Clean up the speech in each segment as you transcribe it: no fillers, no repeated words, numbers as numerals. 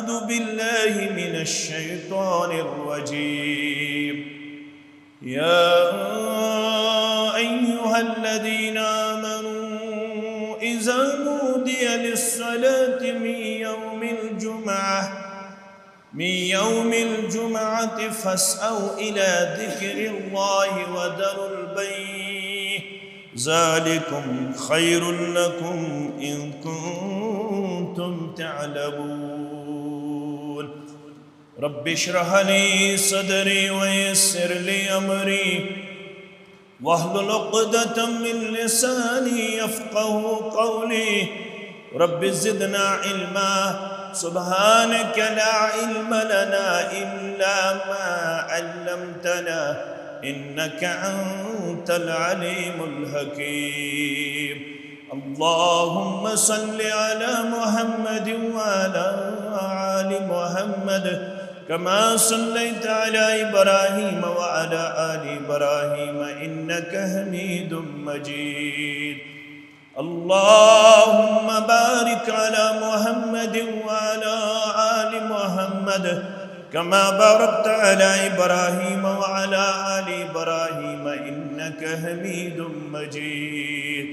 أعوذ بالله من الشيطان الرجيم. يا أيها الذين آمنوا إذا نودي للصلاة من يوم الجمعة فاسعوا إلى ذكر الله وذروا البيع ذلكم خير لكم إن كنتم تعلمون. رب اشرح لي صدري ويسر لي أمري واحلل عقدة من لساني يفقه قولي. رب زدنا علما سبحانك لا علم لنا إلا ما علمتنا إنك أنت العليم الحكيم. اللهم صل على محمد وعلى آل محمد كما صليت على إبراهيم وعلى آل إبراهيم إنك حميد مجيد. اللهم بارك على محمد وعلى آل محمد كما باركت على إبراهيم وعلى آل إبراهيم إنك حميد مجيد.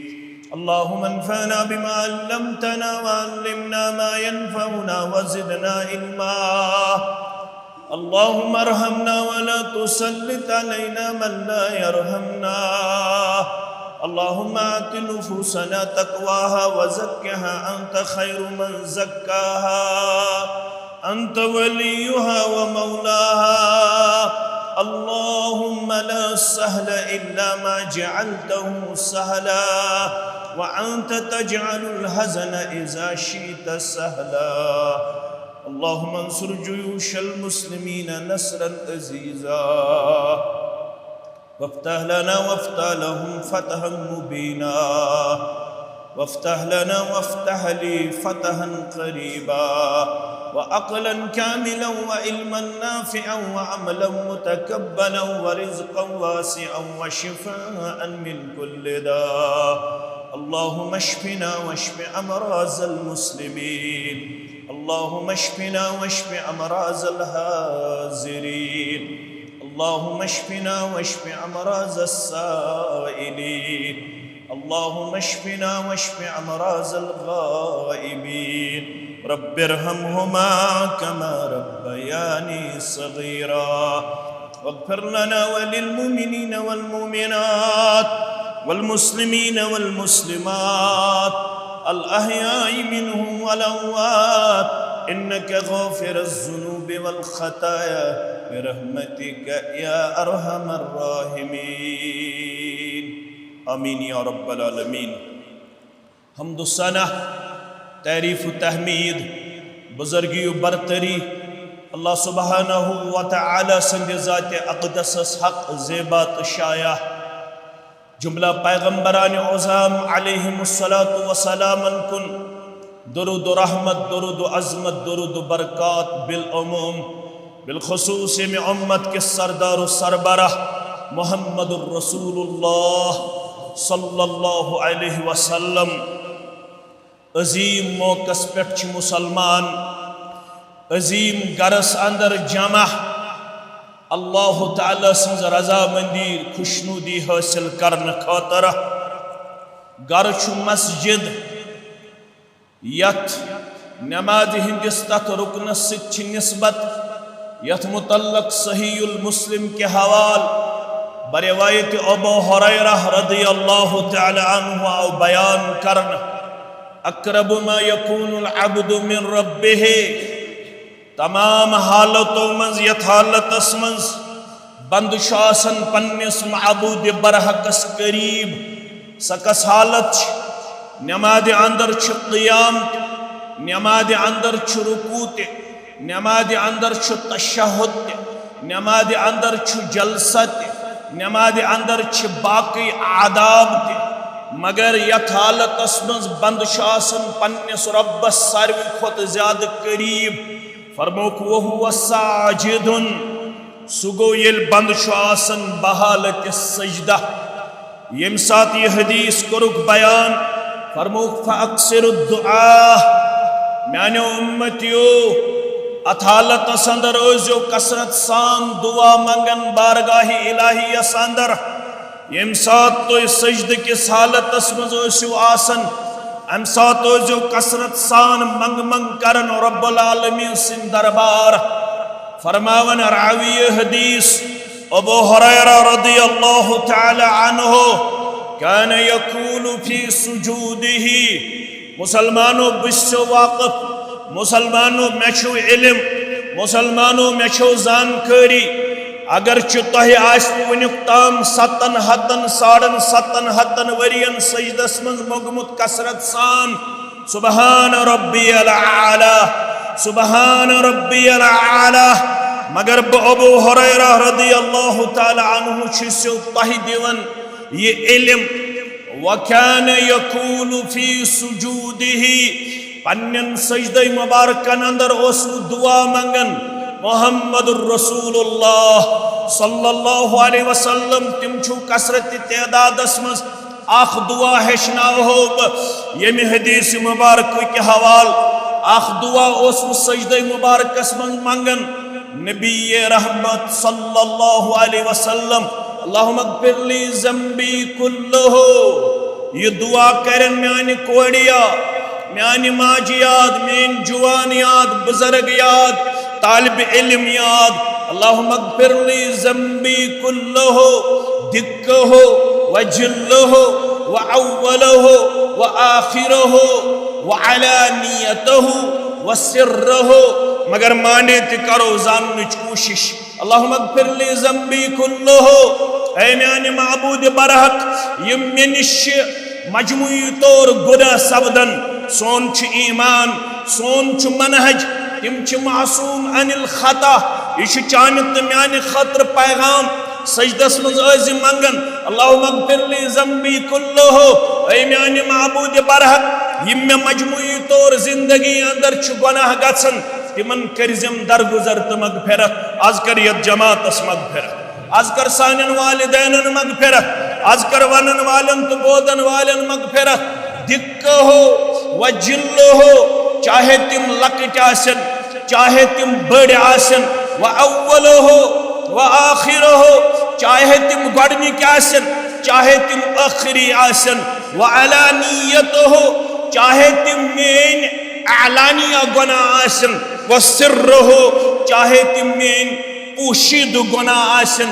اللهم انفعنا بما علمتنا وعلمنا ما ينفعنا وزدنا علما. اللهم ارحمنا ولا تسلط علينا من لا يرحمنا. اللهم آت نفوسنا تقواها وزكها أنت خير من زكاها أنت وليها ومولاها. اللهم لا سهل إلا ما جعلته سهلا وأنت تجعل الحزن إذا شئت سهلا. اللهم انصر جيوش المسلمين نصرا عزيزا وافتح لنا وافتح لهم فتحا مبينا وافتح لنا وافتح لي فتحا قريبا وعقلا كاملا وعلما نافعا وعملا متقبلا ورزقا واسعا وشفاء من كل داء. اللهم اشفنا واشف أمراض المسلمين. اللهم اشفنا واشف أمراض الحاضرين. اللهم اشفنا واشف أمراض السائلين. اللهم اشفنا واشف أمراض الغائبين. رب ارحمهما كما ربياني صغيرا. واغفر لنا وللمؤمنين والمؤمنات والمسلمين والمسلمات الأحياء منهم والأموات إنك غافر الذنوب والخطايا برحمتك يا أرحم الراحمين. آمين يا رب العالمين. حمد و ثنا تعریف و تحمید بزرگی و برتری اللہ سبحانہ و تعالی سند ذات اقدس حق زیبات شایع جملہ پیغمبران عظام علیہم الصلاۃ والسلام کن درود و رحمت درود و عظمت درود و برکات بالعموم بالخصوص میں امت کے سردار و سربراہ محمد الرسول اللہ صلی اللہ علیہ وسلم. عظیم موقع پہ مسلمان عظیم گرس اندر جمع اللہ تعالی سنز رضامندی خوشنودی حاصل کرنے خاطر گر مسجد یت نماز ہندس تت رکنس ست نسبت یت متعلق صحیح المسلم کے حوال بروایت ابو ہریرہ رضی اللہ تعالی عنہ او بیان کرنا اقرب ما يكون العبد من ربه تمام حالتوں منز یت حالت اسمنز بند شاسن پنس معبود برحقس قریب سکس حالت نماز اندر چھ قیام نماز اندر چھ رکوع نماز اندر چھ تشہد نماز اندر چھ جلسہ نماز اندر چھ باقی آداب مگر یت حالت اسمنز بند شاسن پنس ربس ساروی کھت زیادہ قریب فرموک وہو ساجد سگو یل بند شاسن بحالت سجدہ یم سات یہ حدیث کرک بیان فرموک فاکثر الدعاء میانے امتیو अथ हालतस अंदर रोजो कसरत सान दुआ मंगन बारगाही इलाहियस अंदर यम सात तो सजद किस हालतस मजो आसन अम सात जो कसरत सान मंग मंग करन रब्बुल आलमीन सिन दरबार फरमावन रावी हदीस अबू हुरैरा रदियल्लाहु तआला अन्हु कान यकूलु फी सुजूदिही मुसलमानों बिस्सो वाक़िफ मुसलमानों मेशो इल्म मुसलमानों मेशो जानकारी अगर तुह वनुक ताम 7 हतन 7.5 हतन वरियन सजदस मज मोगमुत कसरत सान सुबहान रब्बियल आला सुबहान रब्बियल आला मगर अबू हुरैरा रदियल्लाहु तआला अन्हु छिसो तह दिवन ये इल्म वकान यकूलु फी सुजूदिही पन्नन सजदे मुबारकन अंदर ओस दुआ मंगन मुहम्मदुर रसूलुल्लाह सल्लल्लाहु अलैहि वसल्लम तिम छु कसरत तदादस मज आख दुआ हेशनाओ यम हदीस मुबारक के हवाल आख दुआ ओस सजदे मुबारकस मज मंगन नबी रहमत सल्लल्लाहु अलैहि वसल्लम अल्लाहुम्मा अग़फिर ली ज़म्बी कुल्लहु ये दुआ करन म्यानि कोड़िया म्यानि माज याद मेन जुवान याद बुजुर्ग याद तालिब इल्म याद अल्लाहुम्मा अग़फिर ली ज़म्बी कुल्लहु दिक्कहु व जिल्लहु व अव्वलहु व आखिरहु व अलानियतहु व सिर्रहु मगर माने ते करो जानने कोशिश अल्लाहुम्मा अग़फिर ली ज़म्बी कुल्लहु ऐ म्यानि माबूद बरहक यम निश मजमुई तौर गुनाह सवदन सोन छु ईमान सोन छु मनहज तिम छु मासूम अनिल खता यह चान तो म्यानि खतर पैगाम सजदस मज मंगन अल्लाहुम्मा अग़फिर ली ज़म्बी कुल्लहु ऐ म्यानि माबूद बरहक यम मे मजमुई तौर जिंदगी अंदर छु गुनाह गसन तिमन करजम दरगुजर तो मगफिरत आज कर यत जमातस मगफिरत आज कर सानन वालिदैन मगफिरत आज कर वनन वालन तो बोदन वालन मगफिरत दिक्कहो व जिल्लहो चाहे तिम लकट आसन चाहे तिम बड़ आसन व अव्वलहो व आखिरहो चाहे तिम गडनिक आसन चाहे तिम आखिरी आसन व अलानियतहो चाहे तिम मेन आलानिया गुनाह आसन व सिर्रहो चाहे तिम मेन पोशीद गुनाह आसन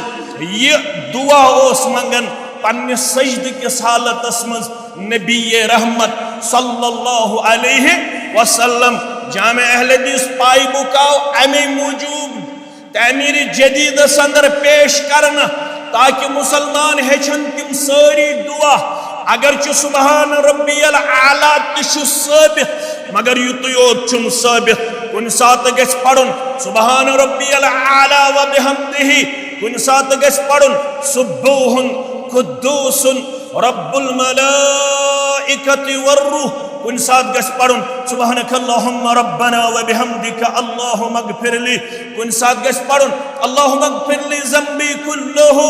ये दुआ ओस मंगन पन्ने सजद किस हालतस मज नबी रहमत सल्लल्लाहु अलैहि वसल्लम जामे अहले हदीस पाई बुकाओ अमे मूजूब तामीर जदीद अंदर पेश करना ताकि मुसलमान हेचन तिम सारी दुआ अगर च सुबहान रब्बियल आला तिशु साबित मगर युत योत छुन साबित कुन सात गस पढ़ुन सुबहान रब्बियल आला व बिहम्दिही कुन सात गस पढ़ुन सुब्बूहुन कुद्दूसुन रब्बुल मलाइकति वर्रूह कुन सात गस पढ़ुन सुबहानकल्लाहुम्मा रब्बना व बिहम्दिका अल्लाहुम्मा अग़फिर ली कुन सात गस पढ़ुन अल्लाहुम्मा अग़फिर ली ज़म्बी कुल्लहु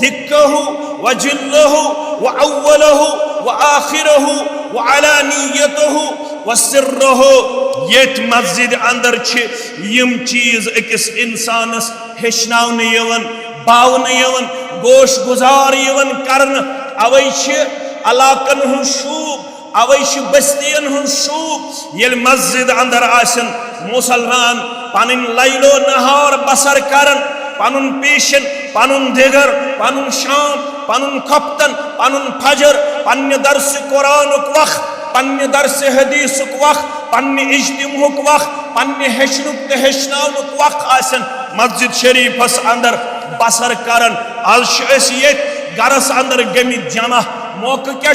दिक्कहु व जिल्लहु व अव्वलहु व आखिरहु व अलानियतहु व सिर्रहु येत मस्जिद अंदर छ यम चीज अकिस इंसानस हेशनावन यवन बावन यवन गोश गुजार यवन करन अवै छ अलाकन हुन शूब अवै छ बस्तियन हुन शूब येल मस्जिद अंदर आसन मुसलमान पन लैलो नहार बसर करन पनुन पेशन पनुन दिगर पनुन शाम पनुन खपतन पनुन फजर पन्ने दर्स कुरानुक वक्त पन्ने दर्स हदीसुक वक्त पन्ने इज्तिमुक वक्त पन्ने हेशनुक ते हेशनावनुक वक्त आसन मस्जिद शरीफस अंदर बसर करन अलश येत गरस अंदर गमित जमा मौका क्या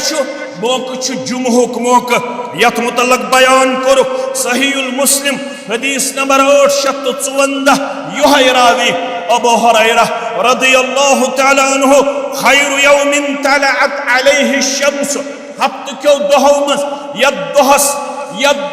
मौका जुमहुक मौका यथ मुतलक बयान करो सहीहुल मुस्लिम हदीस नंबर 854 युहै रावी अबू हुरैरा रदियल्लाहु तआला अन्हु खैरु यौमिन तलअत अलैहि शम्स हफ्त क्यों दोहौ मज यद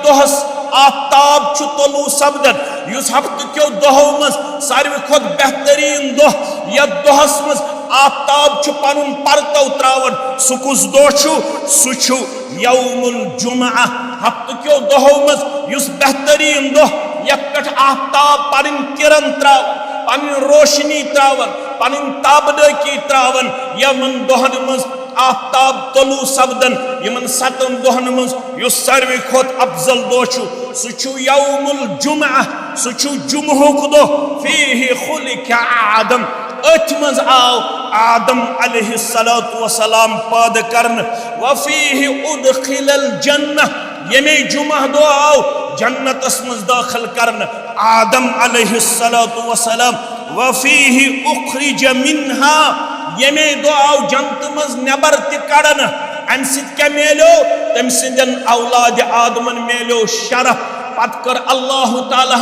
आफ्ताब छु तलू सपदन युस हफ्त क्यों दोहौ मज सारवी खुद बेहतरीन दोह यद दोहस मज आफ्ताब छु पनुन परतौ त्रावन सुकुस दोह छु सुछु यौमुल जुमआ हफ्त क्यों दोहौ मज युस बेहतरीन दोह यथ पे आफ्ताब पन किरण त्रावन पन रोशनी त्रावन पन ताबदकी त्रावन यमन दोहन मज आफ्ताब तलू सपदन यमन 7 दोहन मज युस सारवी खोत अफजल दो सु यौमुल जुमअह सु जुमहुक दो फीहि खुलिक आदम अथ मज आव आदम अलैहिस्सलातु वसलाम पैदा करन व फीहि उदखिलल जन्नह यमे जुमअह दो आव जन्नतस मज दाखिल करन आदम अलैहिस्सलातु वसलाम व फीहि उखरिज मिन्हा यमे दो आव जन्नत मज नेबर ति कड़न अम सित क्या मेलो तम सिंदन औलाद आदमन मेलो शरफ पत कर अल्लाह ताला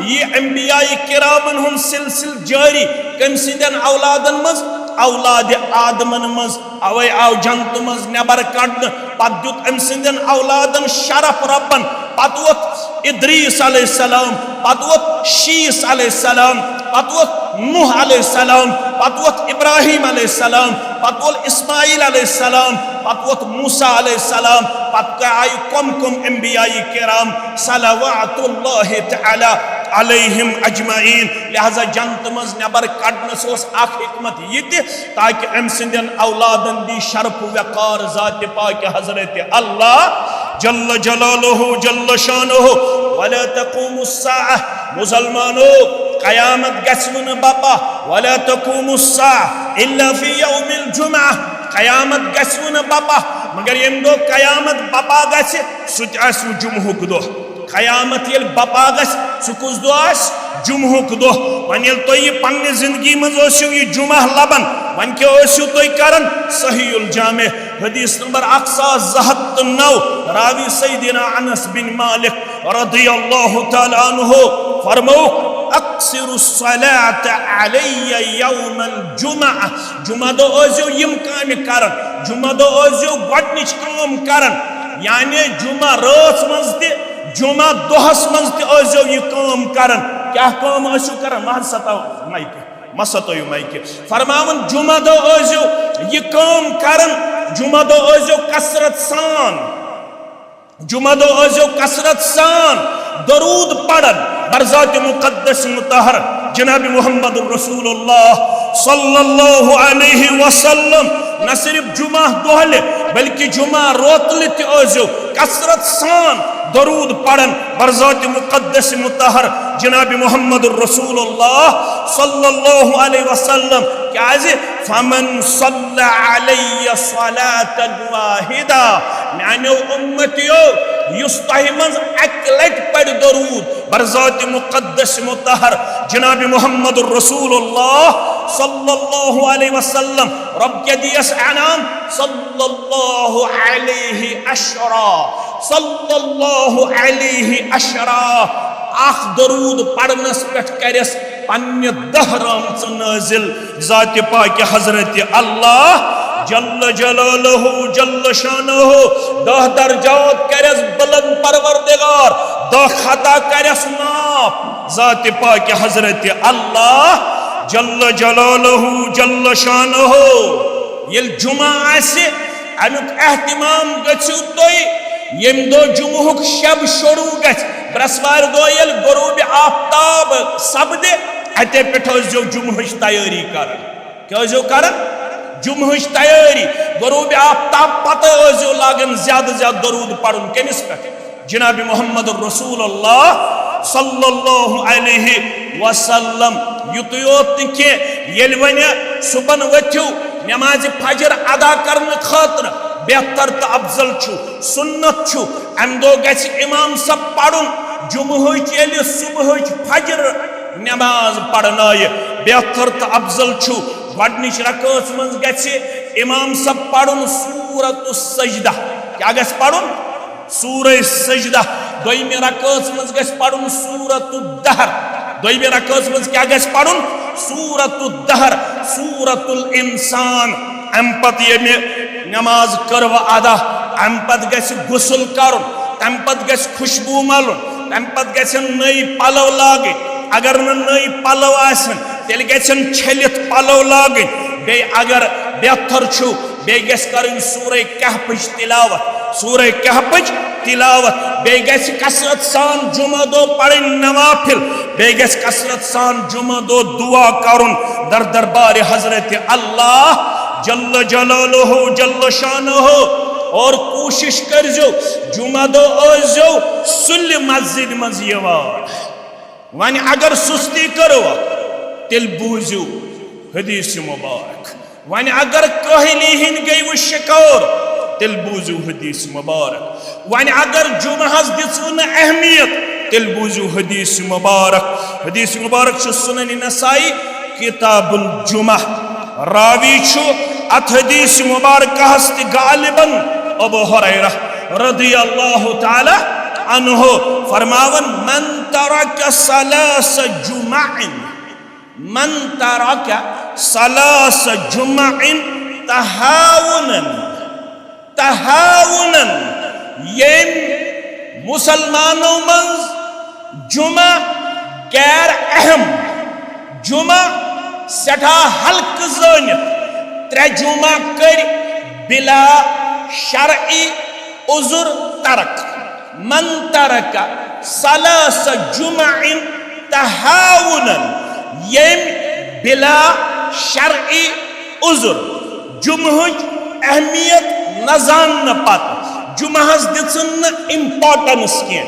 ये अंबिया किरामन हुन सिलसिल जारी कम सिंदन औलादन मज औलाद आदमन मज अवे आव जन्नत मज नेबर कड़न पत दुत अम सिंदन औलादन शरफ रबन पत वोत इद्रीस अलैहिस्सलाम पत वोत शीस अलैहिस्सलाम पत वोत नूह अलैहिस्सलाम पत वोत इब्राहिम अलैहिस्सलाम पत वोत इस्माइल अलैहिस्सलाम पत वोत मूसा अलैहिस्सलाम पत आय कम अंबिया किराम सलवातुल्लाहि तआला अलैहिम अजमाइन लिहाजा जन्नत मज नेबर कड़नस अख हिकमत ये ताकि अम सिंदन औलादन दी शरफ वकार जात पाक हजरत अल्लाह जल्ल जलालुहु जल्ल शानुहु वला तक़ूमुस साअह मुसलमानो क़यामत गस्वन बापा वला तक़ूमुस साअह इल्ला फी यौमिल जुमअह क़यामत गस्वन बापा मगर यम दो क़यामत बापा गस सुत आसु जुमहुक दो क़यामत यल बापा गस सुकुस दो आस जुमहुक दो वन यल तो ये पन्ने जिंदगी मज ओसियो ये जुमअह लबन वन के ओसियो तो करन सहीउल जामे हदीस नंबर 109 रावी सैयदना अनस बिन मालिक रदियल्लाहु ताला अन्हु फरमाओ अक्सिरु सलात अलैया यौमल जुमअह जुमा दो ओसियो यम काम करन जुमा दो ओसियो गडनिच काम करन यानी जुमा रात मज ते जुमा दोहस मज ते ओसियो ये काम करन क्या काम ओसियो करन मान सताओ माइक मसतो माइक फरमावन जुमा दो ओसियो ये काम करन जुमा दो ओसियो कसरत सान जुमा दो ओसियो कसरत सान दरूद पढ़न बरजात मुकद्दस मुतहर जनाब मुहम्मद रसूलुल्लाह सल्लल्लाहु अलैहि वसल्लम न सिर्फ जुमा दोहले बल्कि जुमा रोतले ते ओसियो कसरत सान दरूद पढ़न बरजात मुकद्दस मुतहर जनाब मुहम्मद रसूलुल्लाह सल्लल्लाहु अलैहि वसल्लम क्या फमन सल्ला अलैया सलातन वाहिदा मानो उम्मतियो युस्तहि मज अकलट पढ़ दरूद बरजात मुकद्दस मुतहर जनाब मुहम्मद रसूलुल्लाह सल्लल्लाहु अलैहि वसल्लम रब के दियस अनाम सल्लल्लाहु अलैहि अशरा सल्लल्लाहु अलैहि अशरा आख दरूद पढ़नस पेट करस पन्ने दहराम नाजिल जात पाक हजरत अल्लाह जल्ल जलालुहु जल्ल शानुहु दह दर्जात करस बुलंद परवरदिगार दह खता करस माफ जात पाक हजरत अल्लाह जल्ल जलालुहु जल्ल शानुहु यल जुमा आसे अमुक एहतिमाम गछु तोय यम दो जुमुहुक शब शुरू गछ बृहस्पति दो यल गुरूब आफ्ताब सपदे अते पेठ जो जुमुहच तैयारी कर क्या जो कर जुमुहच तैयारी गुरूब आफ्ताब पता जो लागन ज्यादा ज्यादा दरूद पढ़न कमिस पे जनाब मुहम्मद रसूलुल्लाह सल्लल्लाहु अलैहि वसल्लम युत के यल वने सुबन वथ्यु नमाज फजर अदा करने खातिर बेहतर तो अफजल छु सुन्नत छु अम दो गछ इमाम सब पढ़न जुमुहच यल सुबहच फजर नमाज पढ़नाय बेहतर तो अफजल छु गडनिच रकात मज गछ इमाम सब पढ़न सूरतुस सजदा क्या गछ पढ़न सूरह सजदा दोइमे रकात मज गछ पढ़न सूरतुद दहर दोइमे रकात मज क्या गछ पढ़न सूरतुद दहर सूरतुल इंसान अम पत ये नमाज करव अदा अम पत गछ गुसल कर तम पत गछ खुशबू मलन तम पत गछ नई पलव लागे अगर नई पलव आसन तेल गछन छलित पलव लागे बे अगर बेहतर छु बे गछ करन सूरह कहफ तिलावत सूरह कहफ तिलावत बे गस कसरत सान जुमा दो पढ़न नवाफिल बे गस कसरत सान जुमा दो दुआ करुन दर दरबार हजरत अल्लाह जल्ल जलालुहु जल्ल शानुहु और कोशिश करजो जुमा दो ओजो सुल मस्जिद मज यवान वन अगर सुस्ती करो तिल बूझो हदीस मुबारक वन अगर कहली हिन गई वो शिकौर तिल बूझो हदीस मुबारक वन अगर जुमहस दिसु न अहमियत तिल बूझो हदीस मुबारक सुनन नसाई किताबुल जुमा रावी छु अथ हदीस मुबारक हस्त गालिबन अबू हुरैरा रदियल्लाहु ताला अन्हु फरमावन मन तरक सलास जुमअन मन तरक सलास जुमअन तहावुनन येम मुसलमानों मंज जुमा गैर अहम जुमा सठा हल्क ज़ानित त्रे जुमा कर बिला शरई उजुर तरक मन तरक सलास जुमअन तहावुनन येम बिला शरई उजुर जुमहुज अहमियत नजान न पात जुमहस दिसन इम्पोर्टेंस के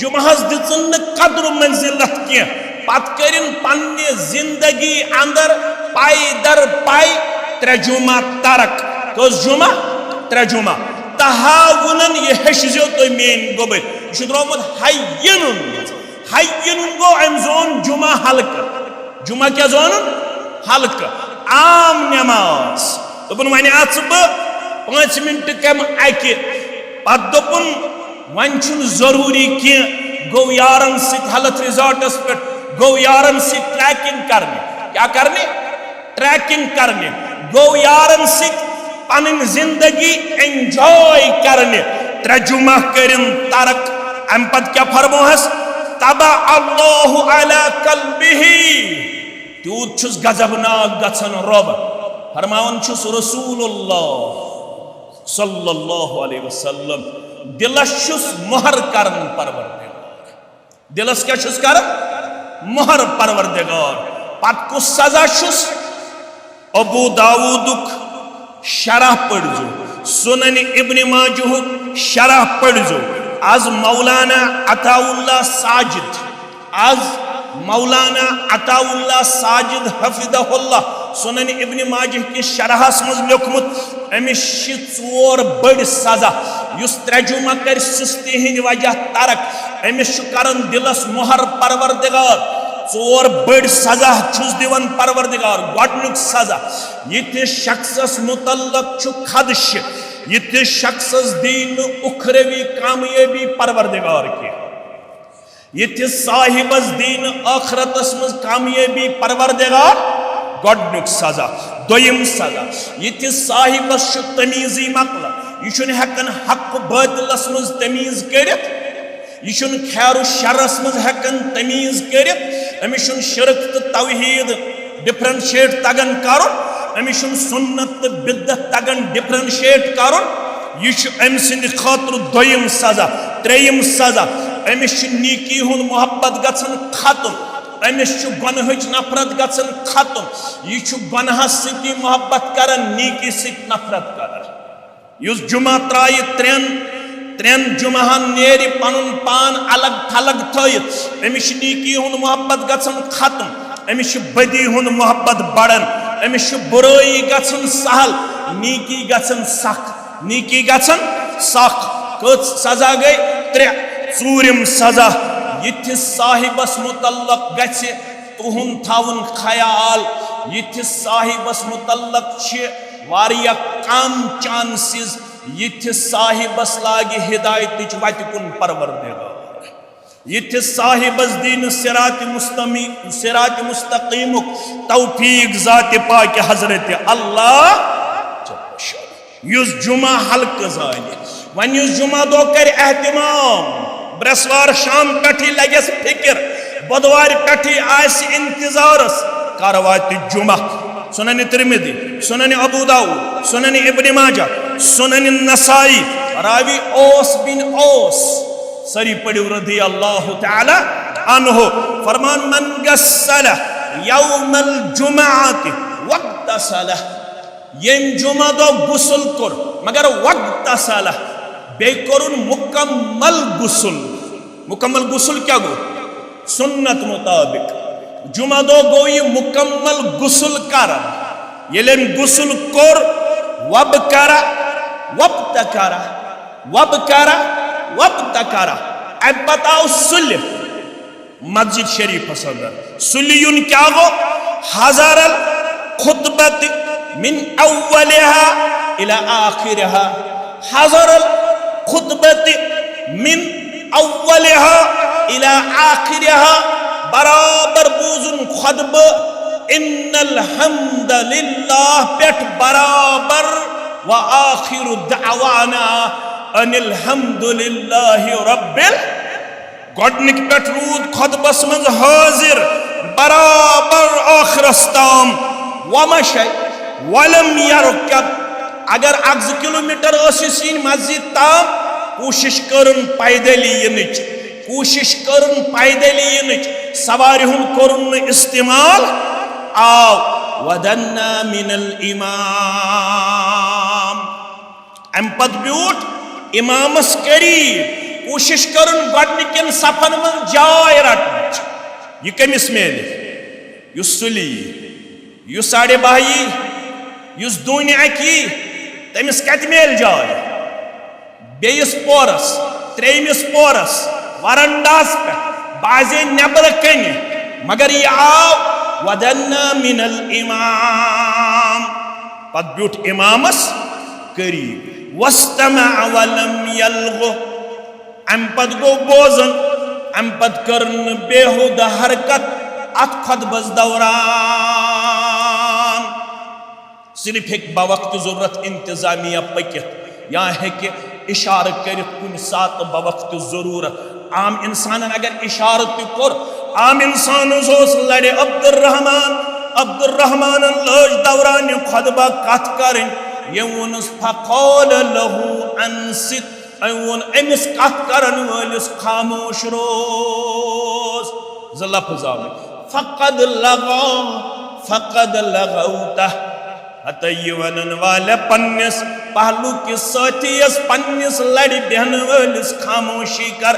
जुमहस दिसन कद्र मंजिलत के पत करिन पन्ने जिंदगी अंदर पाई दर पाई त्रे जुमा तरक तो जुमा त्रे जुमा तहावुनन ये हेशजो तो मेन गोबे शुद्रोमत हाय्यनुन गो अमजोन जुमा हल्क जुमा क्या जोन हल्क आम नमाज दोपन वने आछब 5 मिनट कम आके पत दोपन वन छुन जरूरी कि गो यारन सित हेल्थ रिजॉर्ट्स पे गो यारन सित ट्रैकिंग करने क्या करने ट्रैकिंग करने गो यारन सित पनिन जिंदगी एंजॉय करने तर्जुमा करिन तरक अम पत क्या फरमोहस तबा अल्लाहु अला कल्बिही तूत छुस गजबनाक गछन रब फरमावन छुस रसूलुल्लाह सल्लल्लाहु अलैहि वसल्लम दिलस छुस मोहर करन परवरदिगार दिलस क्या छुस करन मोहर परवरदिगार पत को सजा छुस अबू दाऊदुक शरह पढ़जो सुनन इब्न माजुह शरह पढ़जो आज मौलाना अताउल्लाह साजिद आज मौलाना अताउल्लाह साजिद हफिदहुल्लाह सुनन इब्न माजुह की शरहस मज लिखमुत अमिस चोर बड़ सजा युस तर्जुमा कर सुस्ती हिंद वजह तरक अमिस करन दिलस मोहर परवरदिगार चोर बड़ सजा छुस दिवन परवरदिगार गोडनुक सजा ये शख्सस मुतल्लक छु खदश ये शख्सस दीन उखरवी कामयाबी परवरदिगार के ये साहिबस दीन आखरतस मज कामयाबी परवरदिगार गोडनुक सजा दोयम सजा ये साहिबस छु तमीजी मकला यह हेकन हक बातिलस मज तमीज करित यह खैर शरस मज हेकन तमीज करित अमिस शिरक तो तौहीद डिफरेंशिएट तगन कर अमिस सुन्नत तो बिदअत तगन डिफरेंशिएट कर यह अम सद खातर दोयम सजा त्रेयम सजा अमिस नीकी हुन मोहब्बत गछन खत्म अमिस गुनहच नफरत गछन खत्म यह गुनहस सती मोहब्बत कर नीकी सत नफरत कर युस जुमा त्राय त्रेन जुमाहन नेरि पनुन पान अलग थलग थयित अमिस नीकी हुन मोहब्बत गछन खत्म अमिस बदी हुन मोहब्बत बढ़न अमिस बुराई गछन सहल नीकी गछन सख नीकी गछन सख कत सजा गई त्रे चूरिम सजा ये साहिबस मुतल्लक गछे तुहुन थाउन ख्याल ये साहिबस मुतल्लक छे वारिया कम चांसेस ये साहिबस लागे हिदायत वत कुन परवरदिगार ये साहिबस दीन सिरात मुस्तकीम तौफीक जात पाक हजरत अल्लाह युस जुमा हल्क जाने वन युस जुमा दो कर एहतिमाम ब्रसवार शाम कठी लगस फिक्र बुधवार कठी आस इंतजारस कर वात जुमा सुनन तिरमिदी सुनन अबू दाऊद सुनन इब्न माजा सुनन नसाई रावी ओस बिन ओस सरी पढ़ियो रदी अल्लाह तआला अन्हु फरमान मन गस्सल यौमल जुमअत वक्तसल यम जुमा दो गुस्ल कर मगर वक्तसल बे करुन मुकम्मल गुस्ल क्या गो सुन्नत मुताबिक जुमा दो गो ये मुकम्मल गुस्ल कर येलेम गुस्ल कर वबकरा वब्तकरा वबकरा वब्तकरा अब बताओ सुल्य मस्जिद शरीफ अंदर सुलियुन क्या गो हज़ारल खुतबत मिन अव्वलिहा इला आखिरिहा हज़ारल खुतबत मिन अव्वलिहा इला आखिरिहा बराबर बूजुन खुतब इन्नल हम्दलिल्लाह पेट बराबर व आखिरु दअवाना अनिल हम्दुलिल्लाहि रब्बिल गोडनिक पेट रूद खुतबस मंज हाजिर बराबर आखिरस्ताम वमशै वलम यरकब अगर 1 किलोमीटर ओसिन मस्जिद ताम कोशिश करन पैदली यनच सवारी हुन करन इस्तेमाल आओ वदन्ना मिनल इमाम अम पद ब्यूट इमामस करीब कोशिश करन गडनिकन सफन मन जाय रटनच ये कमिस मेल युस सुली युस साढ़े बाही युस दून अकी तमिस कत मेल जाय बेयस पोरस त्रेमिस पोरस वरंडास पे बाजे नबर कन मगर ये आओ वदन्ना मिनल इमाम पद ब्यूट इमामस करीब वस्तमा वलम यल्गो अम पद गो बोजन अम पद करन बेहुदा हरकत अत खुतबस दौरान सिर्फ एक बवक्त जरूरत इंतजामिया पकित या है कि इशार कर कुन सात बवक्त जरूरत आम इंसान अगर इशारत कर आम इंसान लड़े अब्दुर्रहमान लज दौरान खुतबा कथ कर यमुनस फक़ाल लहू अनसित अमिस कथ करन वलिस खामोश रोज लफ्ज़ फक़द लगौता वन वाले पन्निस पहलू के साथियस पन्निस लड़ बहन वलिस खामोशी कर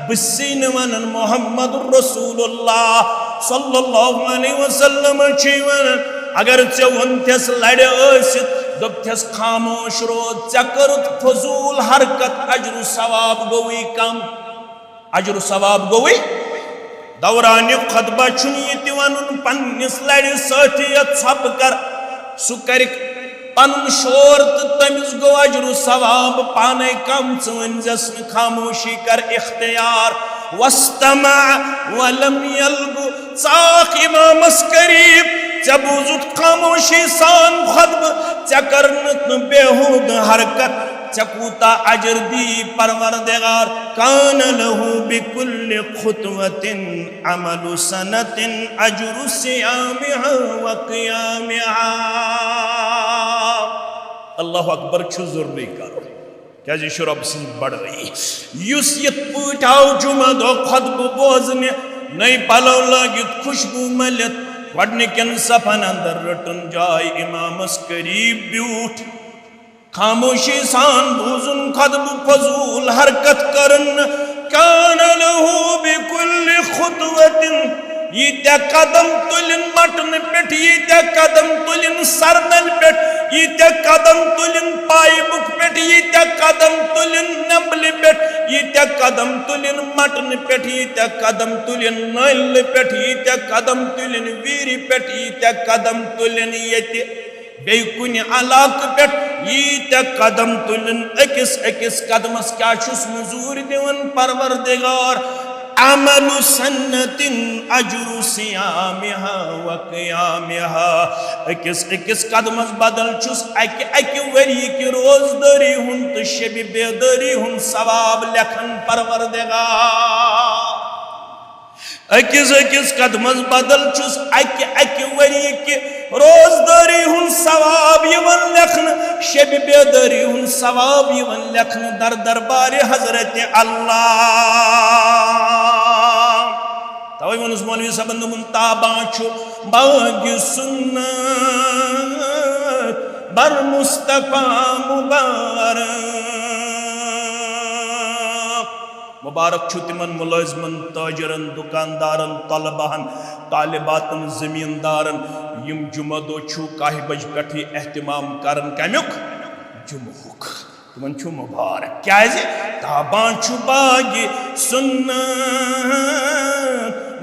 बिसिन वनन मोहम्मद रसूलुल्लाह सल्लल्लाहु अलैहि वसल्लम वन अगर चे वनथस लड़ दस खामोश रोज चकरुत फजूल हरकत अजरु सवाब गोई कम अजरु सवाब गोई दौरान खुतबा ये वन पन्निस लड़ साथियत सब कर सु कर पन शोर तो तमिस गो अजरु सवाब पाने कम चस खामोशी कर इख्तियार वस्तमा वलम यल्गु साख इमामस करीब चबूजुत खामोशी सान खुतब चकरनत बेहूद हरकत चकूता अजर दी परवरदिगार कान लहू बिकुल्लि खुतवतिन अमलु सनतिन अजरु सियामिहा व क़ियामिहा अल्लाहु अकबर छु जरूरी करो क्या जी रब सिंह बढ़ रही युस यत पूटाव जुमा दो खुतब बोजने नई पलव लगित खुशबू मलित गडनिकन सफन अंदर रटन जाय इमामस करीब ब्यूट खामोशी सान बूजुन खुतब फजूल हरकत करन कान लहू बिकुल्लि खुतवतिन यीत्या कदम तुलिन मटन पेट यीत्या कदम तुलिन सरनल पेट यीत्या कदम तुलिन पाइबुक पेट यीत्या कदम तुलिन नंबली पेट यीत्या कदम तुलिन मटन पेट यीत्या कदम तुलिन नल पेट यीत्या कदम तुलिन वीरी पेट यीत्या कदम तुलिन यति बेकुन अलाक पेट यीत्या कदम तुलिन अकिस अकिस कदमस क्या छुस मजूर दिवन परवरदिगार अमलु सन्नतिन अजरु सियामिहा व क़ियामिहा अकिस अकिस कदमस बदल छुस अकि वरी की रोजदारी हुन तो शब बेदारी हुन सवाब लेखन परवरदिगार अकिस अकिस कदमस बदल चुस अकि अकि वरी कि रोजदारी हुन सवाब यवन लखन शब बेदारी हुन सवाब यवन लखन दर दरबार हजरत अल्लाह तवै वनुस मौलवी सबन मुंताबा छु बागी सुन्नत बर मुस्तफा मुबारक छु तिमन मुलाजिमन ताजरन दुकानदारन तलबाहन तालिबातन जमींदारन यम जुमा दो छु काह बज पे एहतमाम करन कमुक जुमुक तिमन छु मुबारक क्या ताबा छु बागी सुन्नत